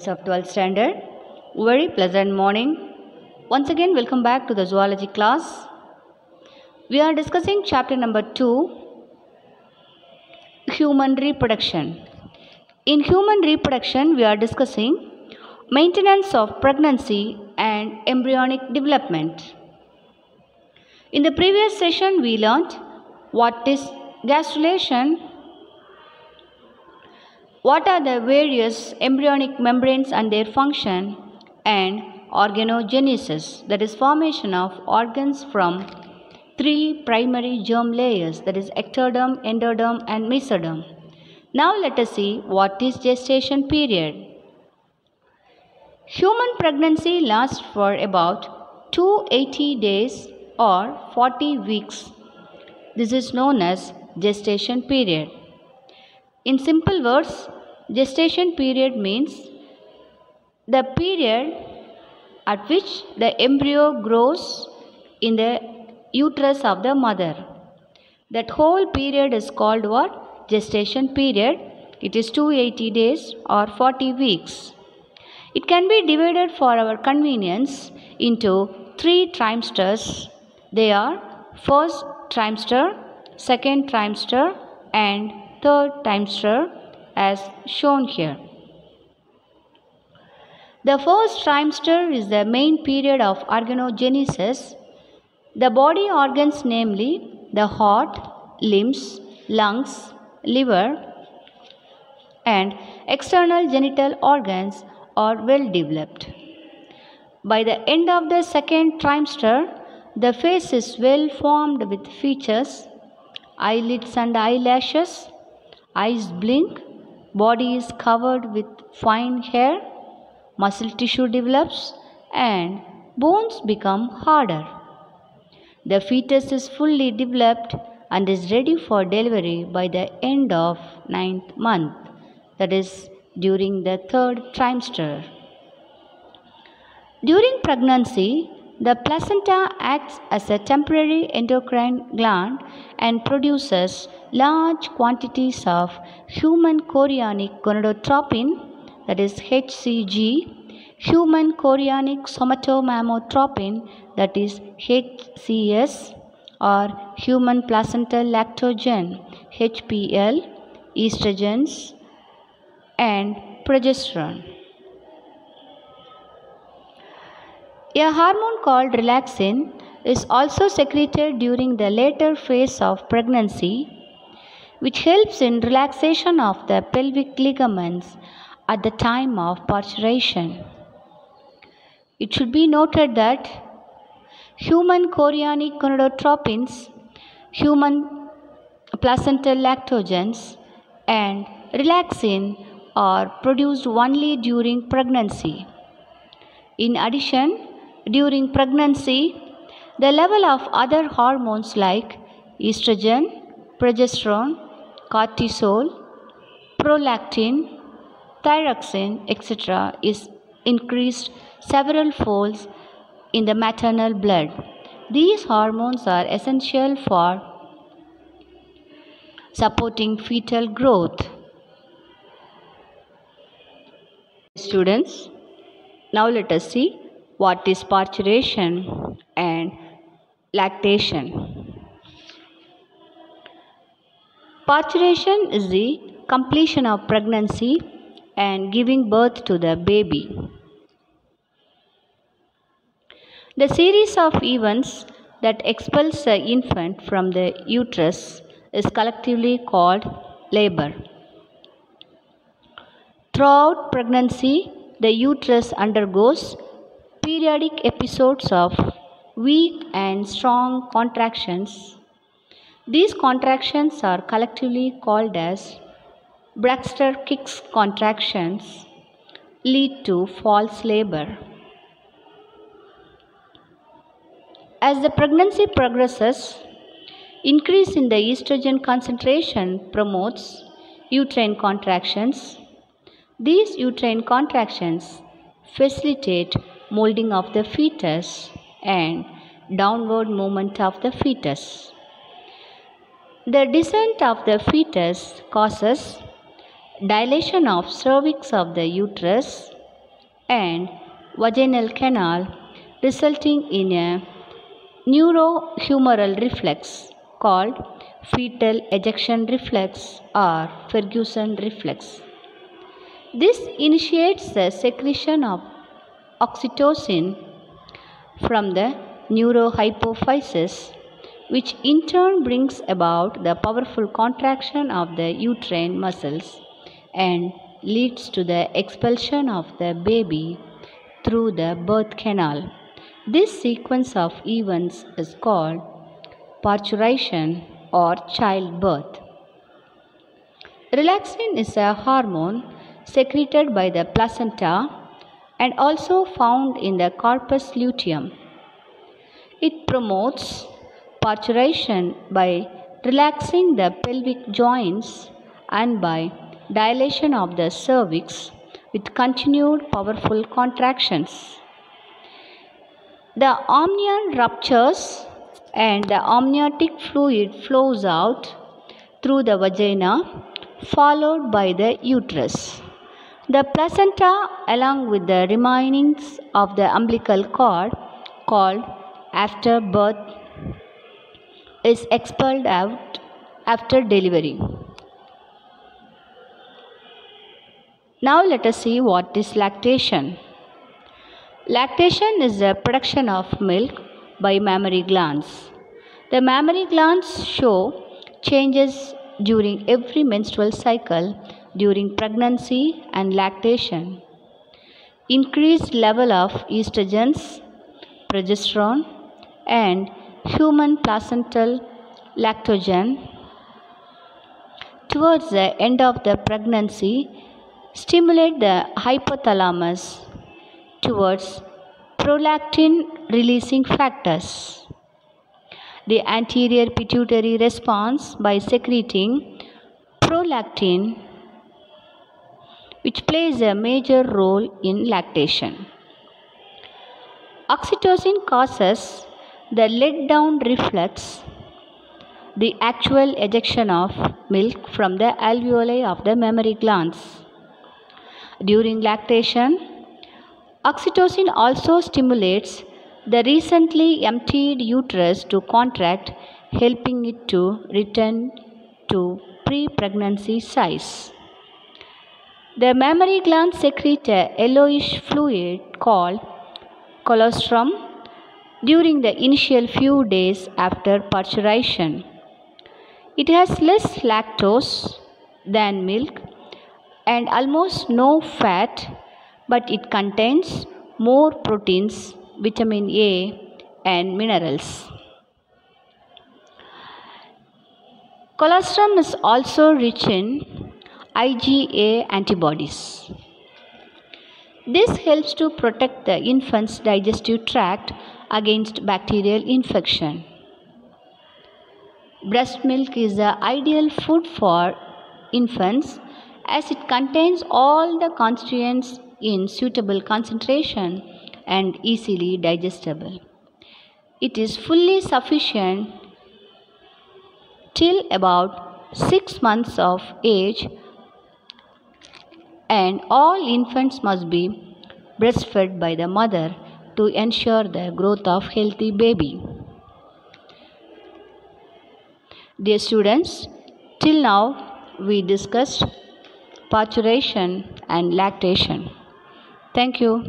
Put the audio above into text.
Of 12th standard. Very pleasant morning. Once again, welcome back to the zoology class. We are discussing chapter number 2, human reproduction. In human reproduction, we are discussing maintenance of pregnancy and embryonic development. In the previous session, we learnt what is gastrulation, what are the various embryonic membranes and their function, and organogenesis, that is formation of organs from three primary germ layers, that is ectoderm, endoderm and mesoderm. Now let us see what is gestation period. Human pregnancy lasts for about 280 days or 40 weeks. This is known as gestation period. In simple words, gestation period means the period at which the embryo grows in the uterus of the mother. That whole period is called what? Gestation period. It is 280 days or 40 weeks. It can be divided for our convenience into 3 trimesters. They are first trimester, second trimester and third trimester as shown here. The first trimester is the main period of organogenesis. The body organs, namely the heart, limbs, lungs, liver, and external genital organs are well developed. By the end of the second trimester, the face is well formed with features, eyelids and eyelashes, eyes blink, body is covered with fine hair, muscle tissue develops, and bones become harder. The fetus is fully developed and is ready for delivery by the end of 9th month, that is during the third trimester. During pregnancy, the placenta acts as a temporary endocrine gland and produces large quantities of human chorionic gonadotropin, that is HCG, human chorionic somatomamotropin, that is HCS, or human placental lactogen, HPL, estrogens, and progesterone. A hormone called relaxin is also secreted during the later phase of pregnancy, which helps in relaxation of the pelvic ligaments at the time of parturition. It should be noted that human chorionic gonadotropins, human placental lactogens, and relaxin are produced only during pregnancy. In addition, during pregnancy, the level of other hormones like estrogen, progesterone, cortisol, prolactin, thyroxine, etc. is increased several folds in the maternal blood. These hormones are essential for supporting fetal growth. Students, now let us see what is parturition and lactation. Parturition is the completion of pregnancy and giving birth to the baby. The series of events that expels the infant from the uterus is collectively called labor. Throughout pregnancy, the uterus undergoes periodic episodes of weak and strong contractions. These contractions are collectively called as Braxton-Hicks contractions, lead to false labor. As the pregnancy progresses, increase in the estrogen concentration promotes uterine contractions. These uterine contractions facilitate molding of the fetus and downward movement of the fetus. The descent of the fetus causes dilation of cervix of the uterus and vaginal canal, resulting in a neurohumeral reflex called fetal ejection reflex or Ferguson reflex. This initiates the secretion of oxytocin from the neurohypophysis, which in turn brings about the powerful contraction of the uterine muscles and leads to the expulsion of the baby through the birth canal. This sequence of events is called parturition or childbirth. Relaxin is a hormone secreted by the placenta and also found in the corpus luteum. It promotes parturition by relaxing the pelvic joints and by dilation of the cervix with continued powerful contractions. The amnion ruptures and the amniotic fluid flows out through the vagina, followed by the uterus. The placenta, along with the remainings of the umbilical cord, called afterbirth, is expelled out after delivery. Now let us see what is lactation. Lactation is the production of milk by mammary glands. The mammary glands show changes during every menstrual cycle during pregnancy and lactation. Increased level of estrogens, progesterone, and human placental lactogen towards the end of the pregnancy stimulate the hypothalamus towards prolactin releasing factors. The anterior pituitary responds by secreting prolactin, which plays a major role in lactation. Oxytocin causes the let down reflex, the actual ejection of milk from the alveoli of the mammary glands. During lactation, oxytocin also stimulates the recently emptied uterus to contract, helping it to return to pre-pregnancy size. The mammary glands secrete a yellowish fluid called colostrum during the initial few days after parturition. It has less lactose than milk and almost no fat, but it contains more proteins, vitamin A, and minerals. Colostrum is also rich in IgA antibodies. This helps to protect the infant's digestive tract against bacterial infection. Breast milk is the ideal food for infants as it contains all the constituents in suitable concentration and easily digestible. It is fully sufficient till about 6 months of age, and all infants must be breastfed by the mother to ensure the growth of healthy baby. Dear students, till now we discussed parturition and lactation. Thank you.